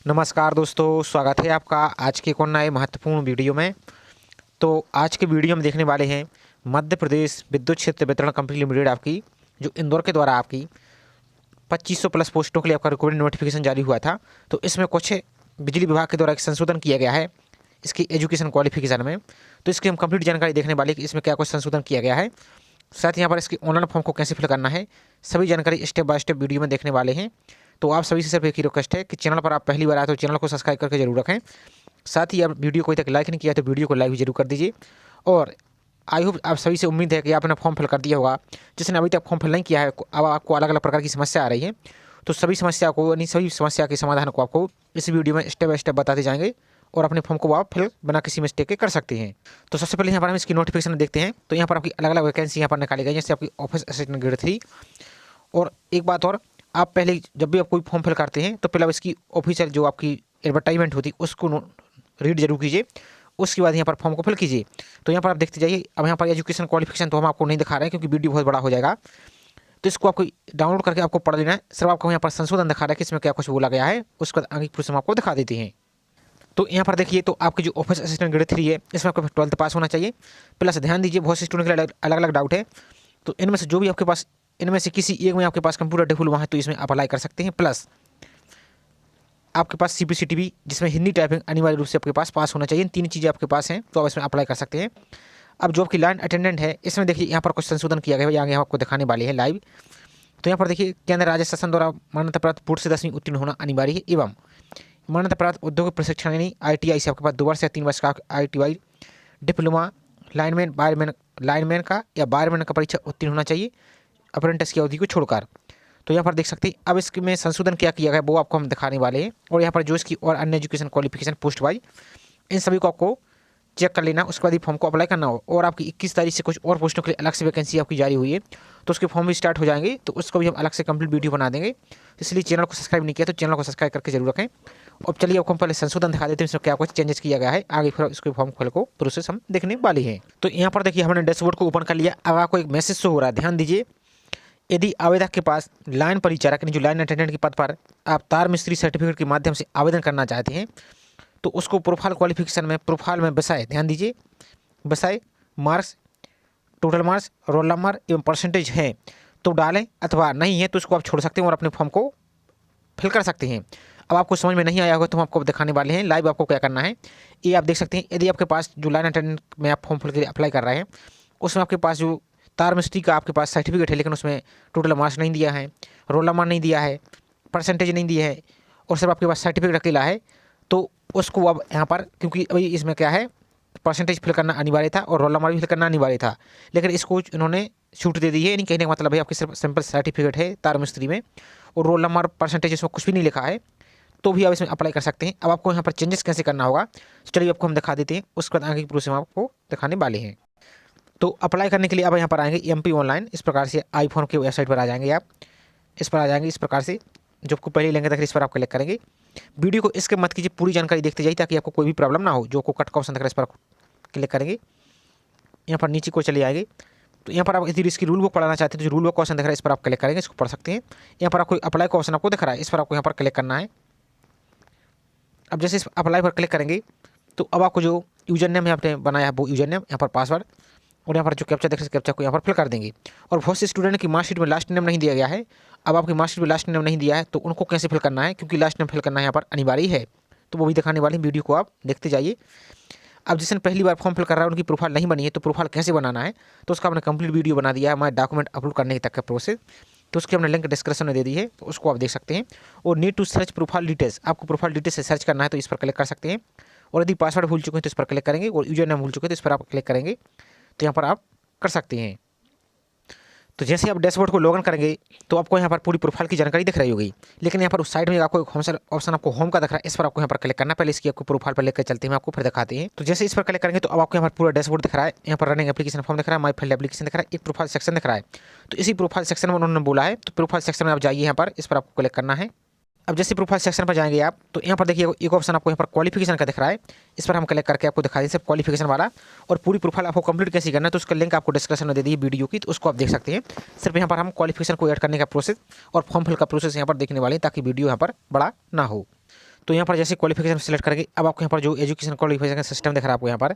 नमस्कार दोस्तों, स्वागत है आपका आज के एक और नए महत्वपूर्ण वीडियो में। तो आज के वीडियो में देखने वाले हैं मध्य प्रदेश विद्युत क्षेत्र वितरण कंपनी लिमिटेड आपकी जो इंदौर के द्वारा आपकी 2500 प्लस पोस्टों के लिए आपका रिक्रूटमेंट नोटिफिकेशन जारी हुआ था। तो इसमें कुछ बिजली विभाग के द्वारा एक संशोधन किया गया है इसकी एजुकेशन क्वालिफिकेशन में। तो इसकी हम कंप्लीट जानकारी देखने वाले कि इसमें क्या कुछ संशोधन किया गया है, साथ ही यहाँ पर इसकी ऑनलाइन फॉर्म को कैसे फिल करना है, सभी जानकारी स्टेप बाय स्टेप वीडियो में देखने वाले हैं। तो आप सभी से सिर्फ एक ही रिक्वेस्ट है कि चैनल पर आप पहली बार आए तो चैनल को सब्सक्राइब करके जरूर रखें। साथ ही आप वीडियो को अभी तक लाइक नहीं किया तो वीडियो को लाइक भी जरूर कर दीजिए। और आई होप आप सभी से उम्मीद है कि आपने फॉर्म फिल कर दिया होगा। जिसने अभी तक फॉर्म फिल नहीं किया है, अब आपको अलग अलग प्रकार की समस्या आ रही है, तो सभी समस्या को यानी सभी समस्या के समाधान को आपको इस वीडियो में स्टेप बाय स्टेप बताते जाएंगे और अपने फॉर्म को आप फिल बिना किसी मिस्टेक के कर सकते हैं। तो सबसे पहले यहाँ पर हम इसकी नोटिफिकेशन देखते हैं। तो यहाँ पर आपकी अलग अलग वैकेंसी यहाँ पर निकाली गई, जैसे आपकी ऑफिस असिस्टेंट ग्रेड 3। और एक बात और, आप पहले जब भी आप कोई फॉर्म फिल करते हैं तो पहले आप इसकी ऑफिशियल जो आपकी एडवर्टाइजमेंट होती है उसको रीड जरूर कीजिए, उसके बाद यहाँ पर फॉर्म को फिल कीजिए। तो यहाँ पर आप देखते जाइए। अब यहाँ पर एजुकेशन क्वालिफिकेशन तो हम आपको नहीं दिखा रहे हैं क्योंकि वीडियो बहुत बड़ा हो जाएगा, तो इसको आपको डाउनलोड करके आपको पढ़ लेना है। सिर्फ आपको यहाँ पर संशोधन दिखा रहा है कि इसमें क्या कुछ बोला गया है, उसके बाद आगे प्रूफ हम आपको दिखा देते हैं। तो यहाँ पर देखिए, तो आपकी जो ऑफिस असिस्टेंट ग्रेड 3 है इसमें आपको 12th पास होना चाहिए। प्लस ध्यान दीजिए, बहुत से स्टूडेंट के लिए अलग अलग डाउट है, तो इनमें से जो भी आपके पास इनमें से किसी एक में आपके पास कंप्यूटर डिप्लोमा है तो इसमें आप अप्लाई कर सकते हैं। प्लस आपके पास CPCTV जिसमें हिंदी टाइपिंग अनिवार्य रूप से आपके पास होना चाहिए। इन तीन चीज़ें आपके पास हैं तो आप इसमें अप्लाई कर सकते हैं। अब जो आपकी लाइन अटेंडेंट है इसमें देखिए यहाँ पर कुछ संशोधन किया गया है, आगे हम आपको दिखाने वाले हैं लाइव। तो यहाँ पर देखिए, केंद्र राज्य शासन द्वारा मान्यता प्राप्त बोर्ड से 10वीं उत्तीर्ण होना अनिवार्य है एवं मान्यता प्राप्त औद्योगिक प्रशिक्षण यानी ITI से आपके पास 2 वर्ष या 3 वर्ष का ITI डिप्लोमा लाइनमैन का या वायरमैन का परीक्षा उत्तीर्ण होना चाहिए अप्रेंटिस की अवधि को छोड़कर। तो यहाँ पर देख सकते हैं। अब इसमें संशोधन क्या किया गया वो आपको हम दिखाने वाले हैं। और यहाँ पर जो इसकी और अन्य एजुकेशन क्वालिफिकेशन पोस्ट वाइज इन सभी को आपको चेक कर लेना, उसके बाद ही फॉर्म को अप्लाई करना हो। और आपकी 21 तारीख से कुछ और पोस्टों के लिए अलग से वैकेंसी आपकी जारी हुई है, तो उसके फॉर्म भी स्टार्ट हो जाएंगे, तो उसको भी हम अलग से कंप्लीट वीडियो बना देंगे। इसलिए चैनल को सब्सक्राइब नहीं किया तो चैनल को सब्सक्राइब करके जरूर रखें। अब चलिए आपको हम पहले संशोधन दिखा देते हैं, इसमें क्या कुछ चेंजेस किया गया है, आगे फिर इसके फॉर्म खोल को प्रोसेस हम देखने वाले हैं। तो यहाँ पर देखिए, हमने डैशबोर्ड को ओपन कर लिया। अब आपको एक मैसेज शो हो रहा है, ध्यान दीजिए। यदि आवेदक के पास लाइन परिचारक यानी जो लाइन अटेंडेंट के पद पर आप तार मिस्त्री सर्टिफिकेट के माध्यम से आवेदन करना चाहते हैं, तो उसको प्रोफाइल क्वालिफिकेशन में प्रोफाइल में विषय, ध्यान दीजिए, विषय, marks, total marks, roll number एवं परसेंटेज है तो डालें, अथवा नहीं है तो उसको आप छोड़ सकते हैं और अपने फॉर्म को फिल कर सकते हैं। अब आपको समझ में नहीं आया होगा तो हम आपको दिखाने वाले हैं लाइव आपको क्या करना है। ये आप देख सकते हैं। यदि आपके पास जो लाइन अटेंडेंट में आप फॉर्म फिल के लिए अप्लाई कर रहे हैं उसमें आपके पास जो तार मिस्त्री का आपके पास सर्टिफिकेट है, लेकिन उसमें टोटल मार्क्स नहीं दिया है, रोल नंबर नहीं दिया है, परसेंटेज नहीं दिया है और सिर्फ आपके पास सर्टिफिकेट अकेला है, तो उसको अब यहाँ पर, क्योंकि अभी इसमें क्या है, परसेंटेज फिल करना अनिवार्य था और रोल नंबर भी फिल करना अनिवार्य था, लेकिन इसको इन्होंने छूट दे दी है। यानी कहने का मतलब है आपकी सिर्फ सिंपल सर्टिफिकेट है तार मिस्त्री में और रोल नंबर परसेंटेज इसमें कुछ भी नहीं लिखा है, तो भी आप इसमें अप्लाई कर सकते हैं। अब आपको यहाँ पर चेंजेस कैसे करना होगा चलिए आपको हम दिखा देते हैं, उसके बाद आगे की प्रोसेस हम आपको दिखाने वाले हैं। तो अप्लाई करने के लिए आप यहाँ पर आएंगे MP ऑनलाइन, इस प्रकार से आईफोन की वेबसाइट पर आ जाएंगे। आप इस पर आ जाएंगे इस प्रकार से, जो आपको पहले लेंगे तक इस पर आप क्लिक करेंगे। वीडियो को इसके मत कीजिए, पूरी जानकारी देखते जाइए ताकि आपको कोई भी प्रॉब्लम ना हो। जो आपको कट का ऑप्शन दिख रहा है इस पर क्लिक करेंगे। यहाँ पर नीचे को चले आएंगे, तो यहाँ पर आप यदि इसकी रूल बुक पढ़ना चाहते हैं तो जो रूल बुक का ऑप्शन दिख रहा है इस पर आप क्लिक करेंगे, इसको पढ़ सकते हैं। यहाँ पर आपको अप्लाई का ऑप्शन आपको दिख रहा है, इस पर आपको यहाँ पर क्लिक करना है। अब जैसे इस अप्लाई पर क्लिक करेंगे तो अब आपको जो यूजर नेम आपने बनाया है वो यूजर नेम, यहाँ पर पासवर्ड और यहाँ पर जो कैप्चा देख रहे हैं कैप्चा को यहाँ पर फिल कर देंगे। और बहुत से स्टूडेंट की मार्कशीट में लास्ट नेम नहीं दिया गया है। अब आपकी मार्कशीट में लास्ट नेम नहीं दिया है तो उनको कैसे फिल करना है, क्योंकि लास्ट नेम फिल करना यहाँ पर अनिवार्य है, तो वो भी दिखाने वाले हैं। वीडियो को आप देखते जाइए। अब जिसने पहली बार फॉर्म फिल कर रहा है उनकी प्रोफाइल नहीं बनी है, तो प्रोफाइल कैसे बनाना है तो उसका हमने कंप्लीट वीडियो बना दिया है हमारे डॉक्यूमेंट अपलोड करने तक का प्रोसेस, तो उसकी हमने लिंक डिस्क्रिप्शन में दे दी है, तो उसको आप देख सकते हैं। और need to search profile details, आपको प्रोफाइल डिटेल्स से सर्च करना है तो इस पर क्लिक कर सकते हैं। और यदि पासवर्ड भूल चुके हैं तो इस पर क्लिक करेंगे, और यूजर नेम भूल चुके हैं तो इस पर आप क्लिक करेंगे, तो यहाँ पर आप कर सकते हैं। तो जैसे आप डैशबोर्ड को लॉगिन करेंगे तो आपको यहाँ पर पूरी प्रोफाइल की जानकारी दिख रही होगी, लेकिन यहाँ पर उस साइड में आपको एक होम ऑप्शन आपको होम का दिख रहा है, इस पर आपको यहाँ पर क्लिक करना है। पहले इसकी आपको प्रोफाइल पर लेकर चलते हैं, आपको फिर दिखाते हैं। तो जैसे इस पर क्लिक करेंगे तो अब आपको यहाँ पर पूरा डैशबोर्ड दिख रहा है। यहाँ पर रनिंग एप्लीकेशन फॉर्म दिख रहा है, माई फाइल एप्लीकेशन दिख रहा है, एक प्रोफाइल सेक्शन दिख रहा है। तो इसी प्रोफाइल सेक्शन में उन्होंने बोला है, तो प्रोफाइल सेक्शन में आप जाइए, यहाँ पर इस पर आपको क्लिक करना है। अब जैसे प्रोफाइल सेक्शन पर जाएंगे आप तो यहाँ पर देखिए एक ऑप्शन आपको यहाँ पर क्वालिफिकेशन का दिख रहा है, इस पर हम क्लिक करके आपको दिखा दें सिर्फ क्वालिफिकेशन वाला। और पूरी प्रोफाइल आपको कंप्लीट कैसे करना है तो उसका लिंक आपको डिस्क्रिप्शन में दे दी वीडियो की, तो उसको आप देख सकते हैं। सिर्फ यहाँ पर हम क्वालिफिकेशन को ऐड करने का प्रोसेस और फॉर्म फिल का प्रोसेस यहाँ पर देखने वाले हैं ताकि वीडियो यहाँ पर बड़ा ना हो। तो यहाँ पर जैसे क्वालिफिकेशन सेलेक्ट करेंगे, अब आपको यहाँ पर जो एजुकेशन क्वालिफिकेशन सिस्टम दिख रहा है आपको यहाँ पर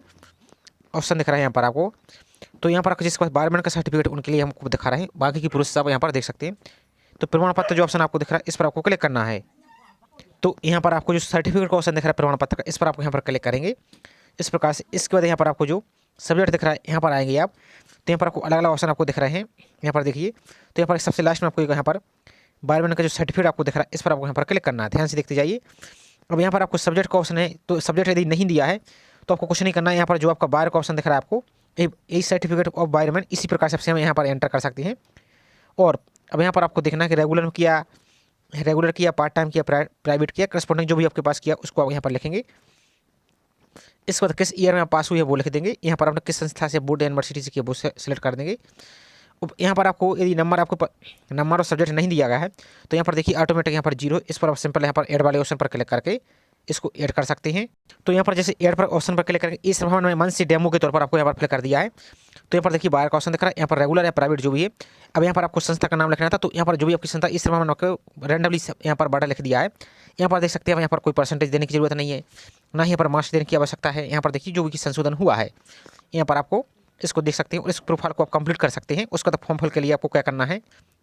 ऑप्शन दिख रहा है यहाँ पर आपको। तो यहाँ पर आपको जिसके पास बारहवीं का सर्टिफिकेट उनके लिए हमको दिखा रहे हैं, बाकी की प्रोसेस आप यहाँ पर देख सकते हैं। तो प्रमाण पत्र जो ऑप्शन आपको दिख रहा है इस पर आपको क्लिक करना है। तो यहाँ पर आपको जो सर्टिफिकेट का ऑप्शन दिख रहा है प्रमाण पत्र का, इस पर आपको यहाँ पर क्लिक करेंगे इस प्रकार से। इसके बाद यहाँ पर आपको जो सब्जेक्ट दिख रहा है यहाँ पर आएंगे आप, तो यहाँ पर आपको अलग अलग ऑप्शन आपको दिख रहे हैं। यहाँ पर देखिए, तो यहाँ पर सबसे लास्ट में आपको यहाँ पर बारहवीं का जो सर्टिफिकेट आपको दिख रहा है इस पर आपको यहाँ पर क्लिक करना है। ध्यान से देखते जाइए। अब यहाँ पर आपको सब्जेक्ट का ऑप्शन है, तो सब्जेक्ट यदि नहीं दिया है तो आपको कुछ नहीं करना है। यहाँ पर जो आपका बायर का ऑप्शन दिख रहा है आपको, यही सर्टिफिकेट ऑफ बायरमैन, इसी प्रकार से हम यहाँ पर एंटर कर सकते हैं। और अब यहाँ पर आपको देखना है कि रेगुलर किया, पार्ट टाइम किया, प्राइवेट किया, करस्पॉन्डिंग जो भी आपके पास किया उसको आप यहाँ पर लिखेंगे। इसके बाद किस ईयर में आप पास हुए वो लिख देंगे। यहाँ पर आपने किस संस्था से, बोर्ड या यूनिवर्सिटी से किया वो सेलेक्ट कर देंगे। यहाँ पर आपको यदि नंबर और सब्जेक्ट नहीं दिया गया है तो यहाँ पर देखिए ऑटोमेटिक यहाँ पर 0, इस पर आप सिंपल यहाँ पर ऐड वाले ऑप्शन पर क्लिक करके इसको ऐड कर सकते हैं। तो यहाँ पर जैसे ऐड पर ऑप्शन पर क्लिक करके इस समय मैंने मंथ से डेमो के तौर पर आपको यहाँ पर क्लिक कर दिया है। तो यहाँ पर देखिए बायर का ऑप्शन दिख रहा है, यहाँ पर रेगुलर या प्राइवेट जो भी है। अब यहाँ पर आपको संस्था का नाम लिखना था, तो यहाँ पर जो भी आपकी संस्था इस समय मैंने आपको रैंडमली यहाँ पर बड़ा लिख दिया है। यहाँ पर देख सकते हैं, यहाँ पर कोई परसेंटेज देने की जरूरत नहीं है, ना ही यहाँ पर मार्क्स देने की आवश्यकता है। यहाँ पर देखिए जो भी संशोधन हुआ है यहाँ पर आपको इसको देख सकते हैं और इस प्रोफाइल को आप कंप्लीट कर सकते हैं। उसका तो फॉर्म फिल के लिए आपको क्या करना है,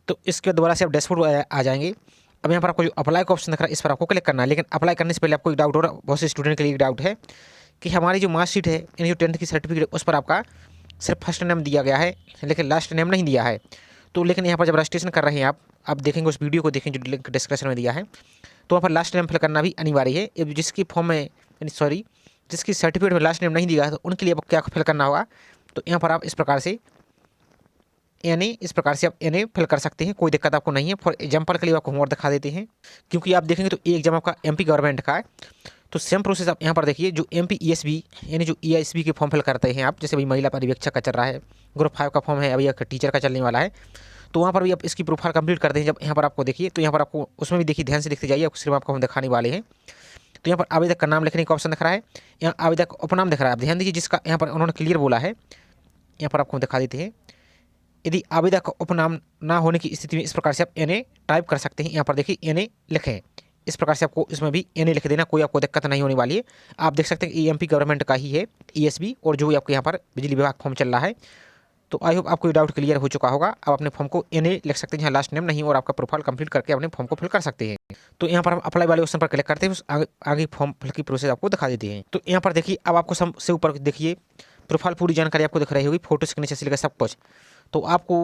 तो इसके दोबारा से आप डैशबोर्ड आ जाएंगे। अब यहाँ पर आपको जो अप्लाई का ऑप्शन दिख रहा है इस पर आपको क्लिक करना है। लेकिन अप्लाई करने से पहले आपको एक डाउट हो रहा है, बहुत से स्टूडेंट के लिए एक डाउट है कि हमारी जो मार्कशीट है यानी जो 10th की सर्टिफिकेट उस पर आपका सिर्फ फर्स्ट नेम दिया गया है लेकिन लास्ट नेम नहीं दिया है। तो लेकिन यहाँ पर जब रजिस्ट्रेशन कर रहे हैं आप देखेंगे उस वीडियो को देखें जो लिंक डिस्क्रिप्शन में दिया है, तो वहाँ पर लास्ट नेम फिल करना भी अनिवार्य है। अब जिसकी फॉर्म में जिसकी सर्टिफिकेट में लास्ट नेम नहीं दिया है तो उनके लिए अब क्या फिल करना होगा, तो यहाँ पर आप इस प्रकार से आप NA फिल कर सकते हैं, कोई दिक्कत आपको नहीं है। फॉर एग्जाम्पल के लिए आपको होमवर्क दिखा देते हैं, क्योंकि आप देखेंगे तो ये एग्जाम आपका MP गवर्नमेंट का है। तो सेम प्रोसेस आप यहाँ पर देखिए, जो MP ESB यानी जो EISB के फॉर्म फिल करते हैं आप, जैसे भाई महिला पर्यवेक्षक का चल रहा है, ग्रुप 5 का फॉर्म है, अभी एक टीचर का चलने वाला है, तो वहाँ पर भी आप इसकी प्रोफाइल कंप्लीट करते हैं। जब यहाँ पर आपको देखिए, तो यहाँ पर आपको उसमें भी देखिए, ध्यान से देखते जाइए, सिर्फ आपको हम दिखाने वाले हैं। तो यहाँ पर आवेदक का नाम लिखने का ऑप्शन दिख रहा है, यहाँ आवेदक का उपनाम दिख रहा है। आप ध्यान दीजिए, जिसका यहाँ पर उन्होंने क्लियर बोला है, यहाँ पर आपको दिखा देते हैं। यदि आवेदक का उपनाम ना होने की स्थिति में इस प्रकार से आप NA टाइप कर सकते हैं। यहाँ पर देखिए NA लिखें, इस प्रकार से आपको इसमें भी NA लिख देना, कोई आपको दिक्कत नहीं होने वाली है। आप देख सकते हैं कि MP गवर्नमेंट का ही है ESB, और जो भी आपको यहाँ पर बिजली विभाग फॉर्म चल रहा है। तो आई होप आपको ये डाउट क्लियर हो चुका होगा। आप अपने फॉर्म को NA लिख सकते हैं जहाँ लास्ट नेम नहीं, और आपका प्रोफाइल कंप्लीट करके अपने फॉर्म को फिल कर सकते हैं। तो यहाँ पर हम अप्लाई वाले ऑप्शन पर क्लिक करते हैं, आगे फॉर्म फिल की प्रोसेस आपको दिखा देते हैं। तो यहाँ पर देखिए, अब आपको सबसे ऊपर देखिए प्रोफाइल पूरी जानकारी आपको दिख रही होगी, फोटो सिग्नेचर से लेकर सब कुछ। तो आपको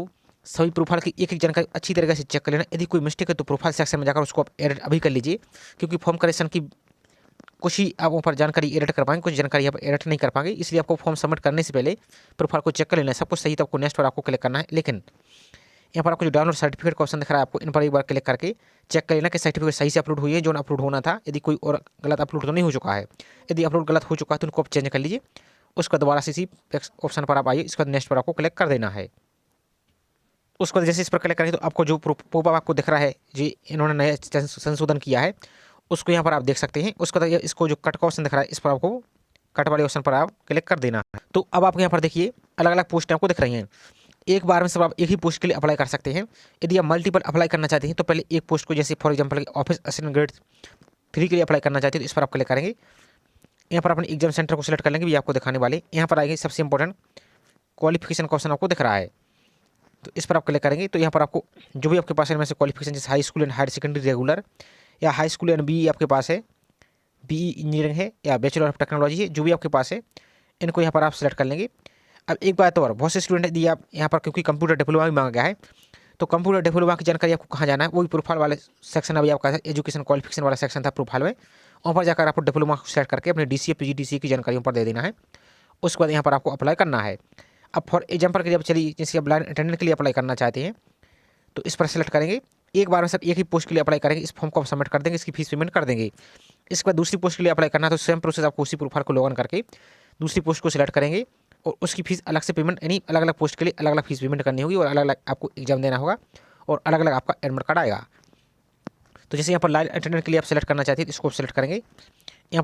सभी प्रोफाइल की एक जानकारी अच्छी तरीके से चेक कर लेना। यदि कोई मिस्टेक है तो प्रोफाइल सेक्शन में जाकर उसको आप एडिट अभी कर लीजिए, क्योंकि फॉर्म करेक्शन की कुछ ही आप ऊपर जानकारी एडिट कर पाएंगे, कुछ जानकारी आप एडिट नहीं कर पाएंगे। इसलिए आपको फॉर्म सबमिट करने से पहले प्रोफाइल को चेक कर लेना है, सब कुछ सही तो आपको नेक्स्ट पर आपको क्लिक करना है। लेकिन यहाँ पर आपको जो डाउनलोड सर्टिफिकेट का ऑप्शन दिख रहा है आपको इन पर एक बार क्लिक करके चेक कर लेना कि सर्टिफिकेट सही से अपलोड हुई है, जो अपलोड होना था। यदि कोई और गलत अपलोड तो नहीं हो चुका है, यदि अपलोड गलत हो चुका है तो उनको आप चेंज कर लीजिए। उसका दोबारा से इसी ऑप्शन पर आप आइए, इसका नेक्स्ट पर आपको क्लिक कर देना है। उसको जैसे इस पर क्लिक करें तो आपको जो पॉपअप आपको दिख रहा है जी इन्होंने नया संशोधन किया है, उसको यहाँ पर आप देख सकते हैं। उसका इसको जो कट का ऑप्शन दिख रहा है इस पर आपको कट वाले ऑप्शन पर आप क्लिक कर देना है। तो अब आपको यहाँ पर देखिए अलग अलग पोस्ट आपको दिख रही हैं। एक बार में सब आप एक ही पोस्ट के लिए अप्लाई कर सकते हैं। यदि आप मल्टीपल अप्लाई करना चाहते हैं तो पहले एक पोस्ट को, जैसे for example office assistant grade 3 के लिए अप्लाई करना चाहते हैं तो इस पर आप क्लिक करेंगे। यहाँ पर अपने एग्जाम सेंटर को सिलेक्ट कर लेंगे, भी आपको दिखाने वाले। यहाँ पर आएंगे सबसे इंपॉर्टेंट क्वालिफिकेशन का ऑप्शन आपको दिख रहा है, तो इस पर आप क्लिक करेंगे। तो यहाँ पर आपको जो भी आपके पास है इनमें से क्वालिफिकेशन, जैसे high school and higher secondary regular, या हाई स्कूल एंड BE आपके पास है, BE इंजीनियरिंग है, या बैचलर ऑफ टेक्नोलॉजी है, जो भी आपके पास है इनको यहाँ पर आप सेलेक्ट कर लेंगे। अब एक बात और, बहुत से स्टूडेंट यदि आप यहाँ पर, क्योंकि कंप्यूटर डिप्लोमा भी मांगा गया है, तो कंप्यूटर डिप्लोमा की जानकारी आपको कहाँ जाना है, वही प्रोफाइल वाले सेक्शन अभी आपका एजुकेशन क्वालिफिकेशन वाला सेक्शन था प्रोफाइल में, वहाँ पर जाकर आपको डिप्लोमा सेलेक्ट करके अपने DCA PGDCA की जानकारी ऊपर दे देना है। उसके बाद यहाँ पर आपको अप्लाई करना है। अब फॉर एग्जाम्पल के लिए अब चलिए, जैसे आप ब्लाइंड अटेंडेंट के लिए अप्लाई करना चाहते हैं तो इस पर सेलेक्ट करेंगे। एक बार में सब एक ही पोस्ट के लिए अप्लाई करेंगे, इस फॉर्म को आप सबमिट कर देंगे, इसकी फीस पेमेंट कर देंगे। इसके बाद दूसरी पोस्ट के लिए अप्लाई करना है तो सेम प्रोसेस, आपको उसी प्रोफाइल को लॉगिन करके दूसरी पोस्ट को सिलेक्ट करेंगे और उसकी फीस अलग से पेमेंट, यानी अलग अलग पोस्ट के लिए अलग अलग फीस पेमेंट करनी होगी और अलग अलग आपको एग्जाम देना होगा और अलग अलग आपका एडमिट कार्ड आएगा। तो जैसे यहाँ पर लाइन अटेंडेंट के लिए आप सेलेक्ट करना चाहते हैं तो इसको सेलेक्ट करेंगे। यहाँ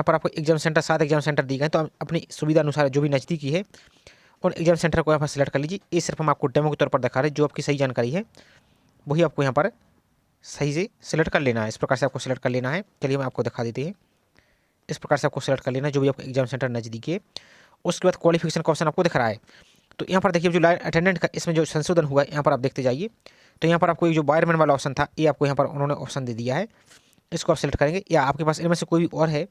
पर आपको एग्जाम सेंटर 7 एग्जाम सेंटर दिए गए, तो अपनी सुविधा अनुसार जो भी नज़दीकी है उन एग्जाम सेंटर को यहाँ पर सेलेक्ट कर लीजिए। ये सिर्फ हम आपको डेमो के तौर पर दिखा रहे हैं, जो आपकी सही जानकारी है वही आपको यहाँ पर सही से सिलेक्ट कर लेना है। इस प्रकार से आपको सिलेक्ट कर लेना है। चलिए मैं आपको दिखा देते हैं। इस प्रकार से आपको सिलेक्ट कर लेना है जो भी आपका एग्जाम सेंटर नज़दीक है। उसके बाद क्वालिफिकेशन का ऑप्शन आपको दिख रहा है। तो यहाँ पर देखिए जो लाइन अटेंडेंट का इसमें जो संशोधन हुआ है यहाँ पर आप देखते जाइए। तो यहाँ पर आपको एक जो वायरमैन वाला ऑप्शन था ये आपको यहाँ पर उन्होंने ऑप्शन दे दिया है। इसको आप सेलेक्ट करेंगे, या आपके पास इनमें से कोई भी और है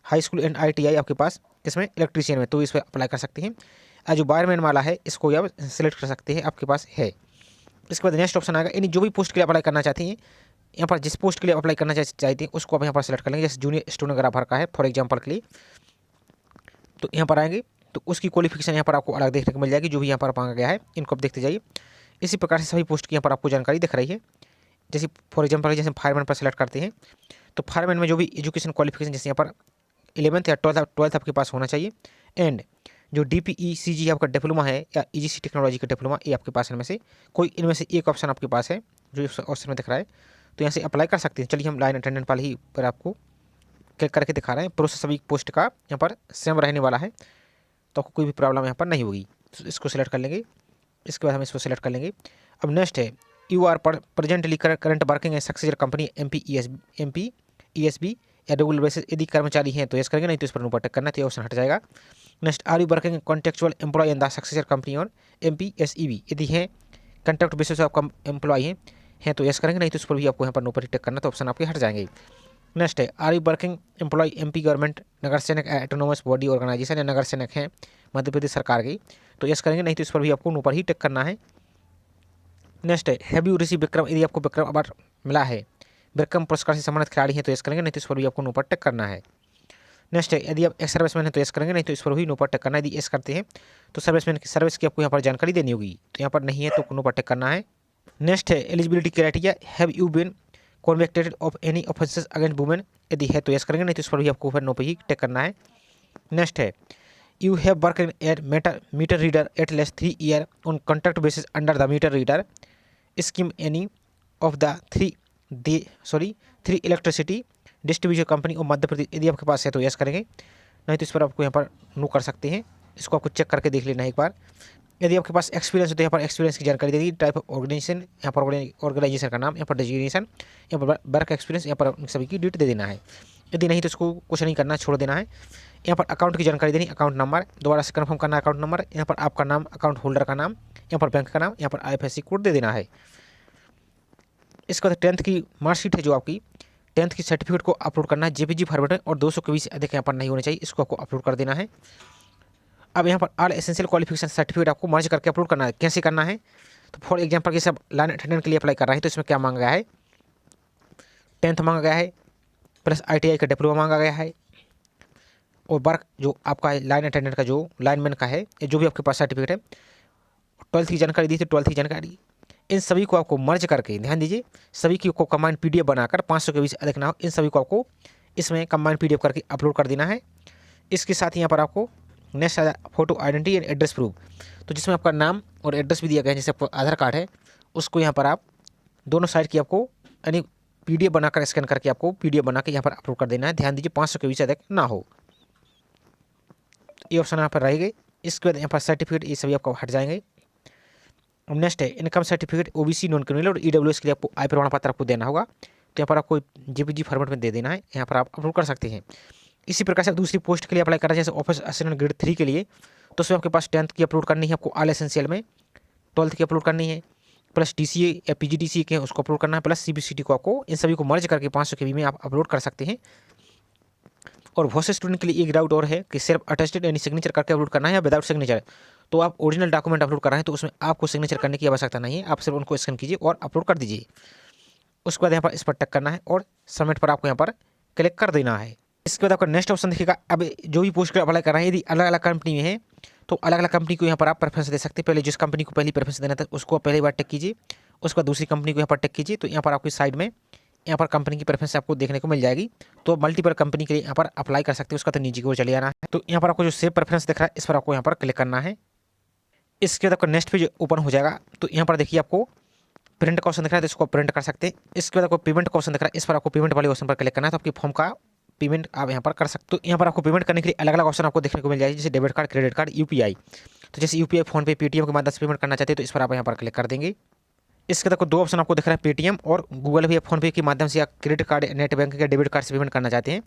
हाई स्कूल एंड ITI आपके पास इसमें इलेक्ट्रीशियन में, तो इस पर अप्लाई कर सकते हैं। जो वायरमैन वाला है इसको आप सेलेक्ट कर सकते हैं, आपके पास है। इसके बाद नेक्स्ट ऑप्शन आएगा, यानी जो भी पोस्ट के लिए अप्लाई करना चाहते हैं, यहाँ पर जिस पोस्ट के लिए अप्लाई करना चाहते हैं उसको आप यहाँ पर सेलेक्ट कर लेंगे। जैसे जूनियर स्टेनोग्राफर का है फॉर एग्जाम्पल के लिए, तो यहाँ पर आएंगे तो उसकी क्वालिफिकेशन यहाँ पर आपको अलग देखने को मिल जाएगी, जो भी यहाँ पर मांगा गया है इनको आप देखते जाइए। इसी प्रकार से सभी पोस्ट की यहाँ पर आपको जानकारी दिख रही है। जैसे फॉर एग्जाम्पल जैसे फायरमैन पर सेलेक्ट करते हैं, तो फायरमैन में जो भी एजुकेशन क्वालिफिकेशन जैसे यहाँ पर 11th या 12th आपके पास होना चाहिए। एंड जो DPECG आपका डिप्लोमा है या EGC टेक्नोलॉजी का डिप्लोमा, ये आपके पास इनमें से कोई इनमें से एक ऑप्शन आपके पास है जो इस ऑप्शन में दिख रहा है, तो यहाँ से अप्लाई कर सकते हैं। चलिए हम लाइन अटेंडेंट वाले ही पर आपको क्लिक करके दिखा रहे हैं। प्रोसेस सभी पोस्ट का यहाँ पर सेम रहने वाला है, तो आपको कोई भी प्रॉब्लम यहाँ पर नहीं होगी। तो इसको सिलेक्ट कर लेंगे। इसके बाद हम इसको सिलेक्ट कर लेंगे। अब नेक्स्ट है you are presently current working as successor company MP ESB या रेगुलर बेसिस, यदि कर्मचारी हैं तो यस करेंगे, नहीं तो इस पर नो पर टिक करना है, तो ये ऑप्शन हट जाएगा। Next are you working contractual employ in the successor company और MPSEB, यदि हैं कॉन्ट्रैक्ट बेसिस आपका एम्प्लॉय हैं तो यस करेंगे, नहीं तो इस पर भी आपको यहाँ पर नो पर टिक करना, तो ऑप्शन आपके हट जाएंगे। नेक्स्ट है are you working employ MP government नगर सेनक ऑटोनोमस बॉडी ऑर्गेनाइजेशन या नगर सेनक है मध्य प्रदेश सरकार की, तो यस करेंगे, नहीं तो इस पर भी आपको नो पर ही टिक करना है। नेक्स्ट है हैव यू रिसीव विक्रम, यदि आपको विक्रम अवार्ड मिला है, विक्रम पुरस्कार से सम्मानित खिलाड़ी हैं तो यस करेंगे, नहीं तो इस पर भी आपको नो पर टिक करना है। नेक्स्ट है यदि आप एक्स सर्विसमैन है तो यस करेंगे, नहीं तो इस पर भी नो पर टिक करना है। यदि यस करते हैं तो सर्विसमैन की सर्विस की आपको यहाँ पर जानकारी देनी होगी, तो यहाँ पर नहीं है तो नो पर टिक करना है। नेक्स्ट है eligibility criteria, have you been convicted of any offences against women, यदि है तो यस करेंगे, नहीं तो इस पर भी आपको फिर नो पर ही टिक करना है। नेक्स्ट है you have work at meter reader at less 3 year on contract basis under the meter reader scheme any of the three electricity distribution company और मध्य प्रदेश, यदि आपके पास है तो यस करेंगे, नहीं तो इस पर आपको यहाँ पर नो कर सकते हैं। इसको आपको चेक करके देख लेना है एक बार। यदि आपके पास एक्सपीरियंस है तो यहाँ पर एक्सपीरियंस की जानकारी दे दी, टाइप ऑफ ऑर्गेनाइजेशन, यहाँ पर ऑर्गेनाइजेशन का नाम, यहाँ पर डिजिग्नेशन, यहाँ पर वर्क एक्सपीरियंस, यहाँ पर सभी की डेट दे देना है। यदि नहीं तो इसको कुछ नहीं करना, छोड़ देना है। यहाँ पर अकाउंट की जानकारी देनी, अकाउंट नंबर दोबारा से कन्फर्म करना, अकाउंट नंबर, यहाँ पर आपका नाम, अकाउंट होल्डर का नाम, यहाँ पर बैंक का नाम, यहाँ पर IFSC कोड दे देना है। इसके बाद 10th की मार्कशीट है जो आपकी 10th की सर्टिफिकेट को अपलोड करना है JPG फॉर्मेट में, और 200 के बीच अधिक यहाँ पर नहीं होने चाहिए, इसको आपको अपलोड कर देना है। अब यहाँ पर ऑल एसेंशियल क्वालिफिकेशन सर्टिफिकेट आपको मर्ज करके अपलोड करना है। कैसे करना है, तो फॉर एग्जाम्पल जैसे आप लाइन अटेंडेंट के लिए अप्लाई कर रहे हैं तो इसमें क्या मांगा गया है, 10th मांगा गया है प्लस ITI का डिप्लोमा मांगा गया है, और वर्क जो आपका लाइन अटेंडेंट का जो लाइनमैन का है, जो भी आपके पास सर्टिफिकेट है, 12th की जानकारी दी थी, 12th की जानकारी, इन सभी को आपको मर्ज करके, ध्यान दीजिए, सभी की को कंबाइंड PDF बनाकर 500 के बीच अधिक ना हो, इन सभी को आपको इसमें कंबाइंड PDF करके अपलोड कर देना है। इसके साथ ही यहाँ पर आपको next photo identity and address proof, तो जिसमें आपका नाम और एड्रेस भी दिया गया है, जैसे आपको आधार कार्ड है उसको यहाँ पर आप दोनों साइड की आपको यानी PDF बनाकर स्कैन करके आपको PDF बना के यहाँ पर अपलोड कर देना है। ध्यान दीजिए 500 के बीच अधिक ना हो, ये ऑप्शन यहाँ पर रहेंगे। इसके बाद यहाँ पर सर्टिफिकेट ये सभी आपको हट जाएंगे। अब नेक्स्ट है income certificate OBC non criminal और EWS के लिए आपको आय प्रमाण पत्र आपको देना होगा, तो यहाँ पर आपको JPG फॉर्मेट में दे देना है, यहाँ पर आप अपलोड कर सकते हैं। इसी प्रकार से दूसरी पोस्ट के लिए अप्लाई करना है, जैसे ऑफिस असिस्टेंट ग्रेड 3 के लिए, तो उसमें आपके पास 10th की अपलोड करनी है, आपको ऑल एसेंशियल में 12th की अपलोड करनी है, प्लस DCA या PGDCA के उसको अपलोड करना है, प्लस CBCT को आपको इन सभी को मर्ज करके 500 KB में आप अपलोड कर सकते हैं। और बहुत से स्टूडेंट के लिए एक डाउट और है कि सिर्फ अटेस्टेड यानी सिग्नेचर करके अपलोड करना है या विदाउट सिग्नेचर, तो आप ओरिजिनल डॉक्यूमेंट अपलोड कर रहे हैं तो उसमें आपको सिग्नेचर करने की आवश्यकता नहीं है, आप सिर्फ उनको स्कैन कीजिए और अपलोड कर दीजिए। उसके बाद यहाँ पर इस पर टक करना है और सबमिट पर आपको यहाँ पर क्लिक कर देना है। इसके बाद आपका नेक्स्ट ऑप्शन देखिएगा, अब जो भी पोस्ट अप्लाई कर रहे हैं यदि अलग अलग कंपनी में है तो अलग अलग कंपनी को यहाँ पर आप प्रेफरेंस दे सकते हैं। पहले जिस कंपनी को पहली प्रेफरेंस देना था उसको पहली बार टिक कीजिए, उसके बाद दूसरी कंपनी को यहाँ पर टिक कीजिए, तो यहाँ पर आपकी साइड में यहाँ पर कंपनी की प्रेफरेंस आपको देखने को मिल जाएगी। तो मल्टीपल कंपनी के लिए यहाँ पर अप्लाई कर सकते हैं, उसका तो नीचे की ओर चले जाना है। तो यहाँ पर आपको जो सेव प्रेफरेंस दिख रहा है इस पर आपको यहाँ पर क्लिक करना है। इसके बाद आपका नेक्स्ट पेज ओपन हो जाएगा, तो यहाँ पर देखिए आपको प्रिंट का ऑप्शन दिख रहा है, तो इसको प्रिंट कर सकते हैं। इसके बाद आपको पेमेंट का ऑप्शन दिख रहा है, इस पर आपको पेमेंट वाले ऑप्शन पर क्लिक करना है, तो आपकी फॉर्म का पेमेंट आप यहाँ पर कर सकते हो। तो यहाँ पर आपको पेमेंट करने के लिए अलग अलग ऑप्शन आपको देखने को मिल जाएगी, जैसे debit card, credit card, UPI। तो जैसे UPI फोन पे पेटीएम के माध्यम से पेमेंट करना चाहते हैं तो इस पर आप यहाँ पर क्लिक कर देंगे। इसके देखो दो ऑप्शन आपको दिख रहा है, पेटीएम और गूगल पे या फोन पे के माध्यम से या क्रेडिट कार्ड, नेट बैंकिंग या डेबिट कार्ड से पेमेंट करना चाहते हैं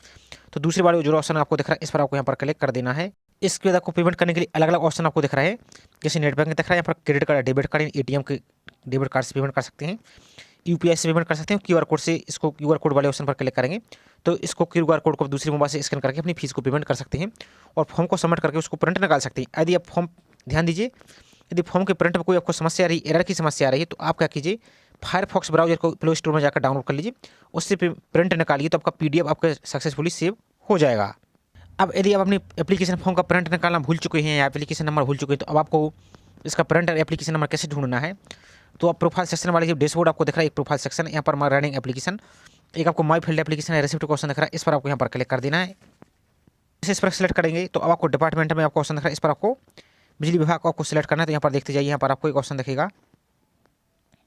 तो दूसरी वाले जो ऑप्शन आपको दिख रहा है इस पर आपको यहाँ पर क्लिक कर देना है। इसके बाद आपको पेमेंट करने के लिए अलग अलग ऑप्शन आपको दिख रहा है, जैसे नेट बैंकिंग दिख रहा है, यहाँ पर credit card, debit card, ATM के डेबिट कार्ड से पेमेंट कर सकते हैं, यूपीआई से पेमेंट कर सकते हैं, क्यूआर कोड से, इसको क्यूआर कोड वाले ऑप्शन पर क्लिक करेंगे तो इसको क्यूआर कोड को दूसरे मोबाइल से स्कैन करके अपनी फीस को पेमेंट कर सकते हैं और फॉर्म को सबमिट करके उसको प्रिंट निकाल सकते हैं। यदि आप फॉर्म, ध्यान दीजिए, यदि फॉर्म के प्रिंट में कोई आपको समस्या आ रही, एरर की समस्या आ रही है तो आप क्या कीजिए, फायरफॉक्स ब्राउजर को प्ले स्टोर में जाकर डाउनलोड कर लीजिए, उससे प्रिंट निकालिए तो आपका पीडीएफ आपका सक्सेसफुली सेव हो जाएगा। अब यदि आप अपनी एप्लीकेशन फॉर्म का प्रिंट निकालना भूल चुके हैं या एप्लीकेशन नंबर भूल चुके हैं तो अब आपको इसका प्रिंट और एप्लीकेशन नंबर कैसे ढूंढना है, तो आप प्रोफाइल सेक्शन वाले जो डैशबोर्ड आपको दिख रहा है, एक प्रोफाइल सेक्शन, यहाँ पर माई रनिंग एप्लीकेशन, एक आपको माई फील्ड एप्लीकेशन है, रिसिप्ट का ऑप्शन दिख रहा है, इस पर आपको यहाँ पर क्लिक कर देना है। इस पर सेलेक्ट करेंगे तो अब आपको डिपार्टमेंट में आपको ऑप्शन दिख रहा है, इस पर आपको बिजली विभाग को आपको सिलेक्ट करना है। तो यहाँ पर देखते जाइए, यहाँ पर आपको एक ऑप्शन दिखेगा,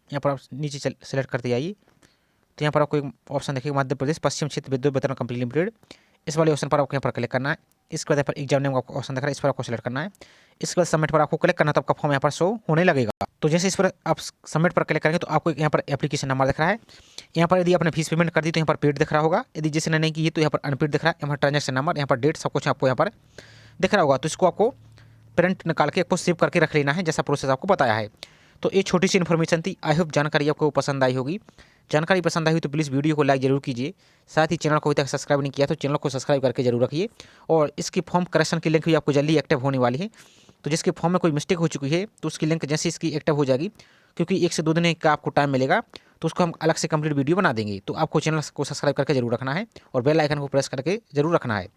यहाँ पर आप नीचे सेलेक्ट करते जाइए तो यहाँ पर आपको एक ऑप्शन दिखेगा, मध्य प्रदेश पश्चिम क्षेत्र विद्युत वितरण कंपनी लिमिटेड, इस वाले ऑप्शन पर आपको यहाँ पर क्लिक करना है। इसके बाद यहाँ पर एग्जाम नेम का ऑप्शन दिख रहा है, इस पर आपको सेलेक्ट करना है। इसके बाद सबमिट पर आपको क्लिक करना है तो आपका फॉर्म यहाँ पर शो होने लगेगा। तो जैसे इस पर आप सबमिट पर क्लिक करेंगे तो आपको यहाँ पर एप्लीकेशन नंबर दिख रहा है, यहाँ पर यदि आपने फीस पेमेंट कर दी तो यहाँ पर पेड दिख रहा होगा, यदि जिसने नहीं की है तो यहाँ पर अनपेड दिख रहा है, यहाँ पर ट्रांजेक्शन नंबर, यहाँ पर डेट, सब कुछ आपको यहाँ पर दिख रहा होगा। तो इसको आपको प्रिंट निकाल के आपको सेव करके रख लेना है, जैसा प्रोसेस आपको बताया है। तो ये छोटी सी इन्फॉर्मेशन थी, आई होप जानकारी आपको पसंद आई होगी। जानकारी पसंद आई हो तो प्लीज़ वीडियो को लाइक जरूर कीजिए, साथ ही चैनल को अभी तक सब्सक्राइब नहीं किया तो चैनल को सब्सक्राइब करके जरूर रखिए। और इसकी फॉर्म करेक्शन की लिंक भी आपको जल्दी एक्टिव होने वाली है, तो जिसके फॉर्म में कोई मिस्टेक हो चुकी है तो उसकी लिंक जैसे इसकी एक्टिव हो जाएगी, क्योंकि 1 से 2 दिन का आपको टाइम मिलेगा, तो उसको हम अलग से कंप्लीट वीडियो बना देंगे। तो आपको चैनल को सब्सक्राइब करके जरूर रखना है और बेल आइकन को प्रेस करके जरूर रखना है।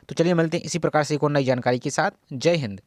तो चलिए मिलते हैं इसी प्रकार से एक और नई जानकारी के साथ। जय हिंद।